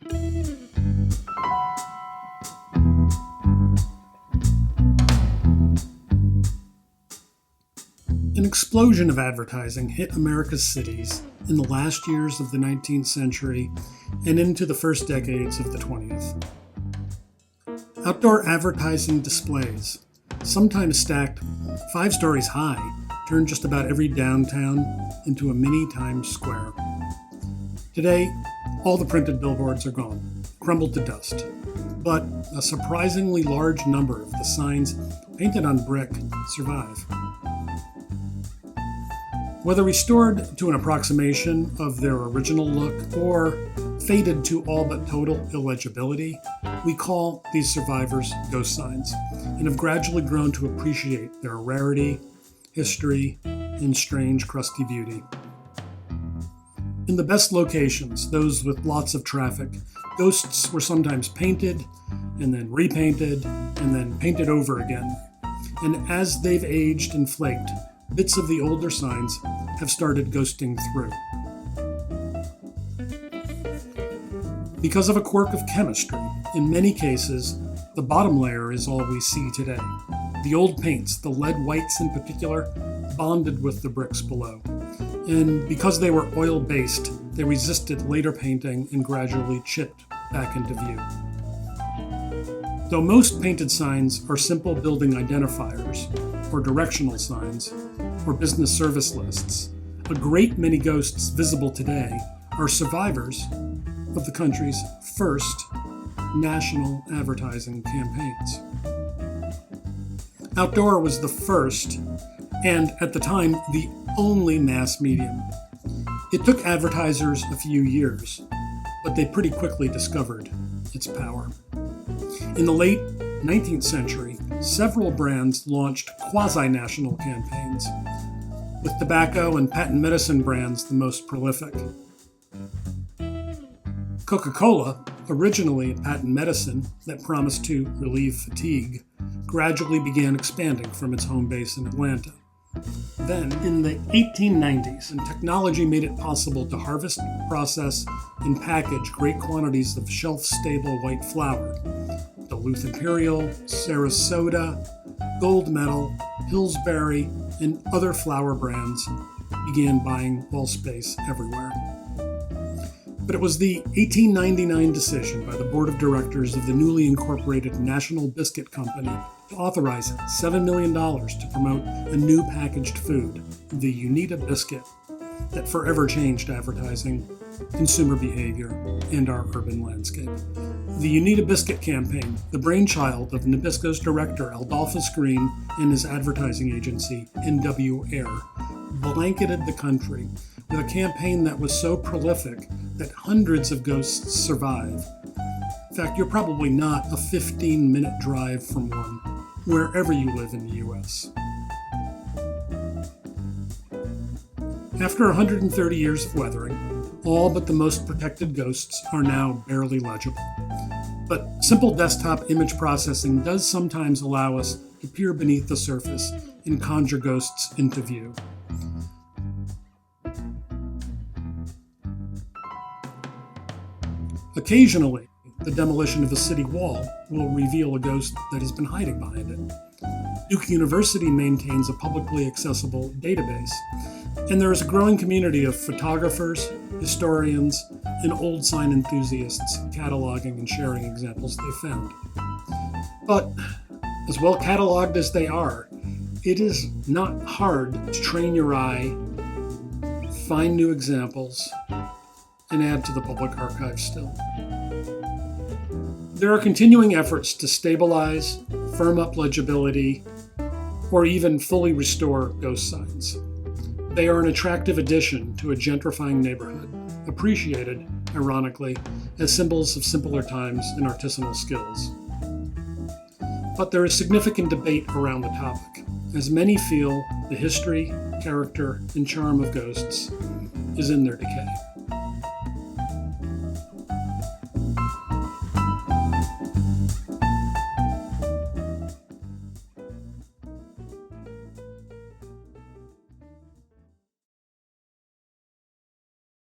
An explosion of advertising hit America's cities in the last years of the 19th century and into the first decades of the 20th. Outdoor advertising displays, sometimes stacked 5 stories high, turned just about every downtown into a mini Times Square. Today, all the printed billboards are gone, crumbled to dust, but a surprisingly large number of the signs painted on brick survive. Whether restored to an approximation of their original look or faded to all but total illegibility, we call these survivors ghost signs and have gradually grown to appreciate their rarity, history, and strange, crusty beauty. In the best locations, those with lots of traffic, ghosts were sometimes painted and then repainted and then painted over again. And as they've aged and flaked, bits of the older signs have started ghosting through. Because of a quirk of chemistry, in many cases, the bottom layer is all we see today. The old paints, the lead whites in particular, bonded with the bricks below. And because they were oil-based, they resisted later painting and gradually chipped back into view. Though most painted signs are simple building identifiers, or directional signs, or business service lists, a great many ghosts visible today are survivors of the country's first national advertising campaigns. Outdoor was the first, and at the time, the only mass medium. It took advertisers a few years, but they pretty quickly discovered its power. In the late 19th century, several brands launched quasi-national campaigns, with tobacco and patent medicine brands the most prolific. Coca-Cola, originally patent medicine that promised to relieve fatigue, gradually began expanding from its home base in Atlanta. Then, in the 1890s, and technology made it possible to harvest, process, and package great quantities of shelf-stable white flour. Duluth Imperial, Sarasota, Gold Medal, Pillsbury, and other flour brands began buying wall space everywhere. But it was the 1899 decision by the board of directors of the newly incorporated National Biscuit Company to authorize $7 million to promote a new packaged food, the Uneeda Biscuit, that forever changed advertising, consumer behavior, and our urban landscape. The Uneeda Biscuit campaign, the brainchild of Nabisco's director Adolphus Green and his advertising agency, NW Air, blanketed the country with a campaign that was so prolific that hundreds of ghosts survive. In fact, you're probably not a 15-minute drive from one, wherever you live in the U.S. After 130 years of weathering, all but the most protected ghosts are now barely legible. But simple desktop image processing does sometimes allow us to peer beneath the surface and conjure ghosts into view. Occasionally, the demolition of a city wall will reveal a ghost that has been hiding behind it. Duke University maintains a publicly accessible database, and there is a growing community of photographers, historians, and old sign enthusiasts cataloging and sharing examples they found. But, as well cataloged as they are, it is not hard to train your eye, find new examples, and add to the public archive still. There are continuing efforts to stabilize, firm up legibility, or even fully restore ghost signs. They are an attractive addition to a gentrifying neighborhood, appreciated, ironically, as symbols of simpler times and artisanal skills. But there is significant debate around the topic, as many feel the history, character, and charm of ghosts is in their decay.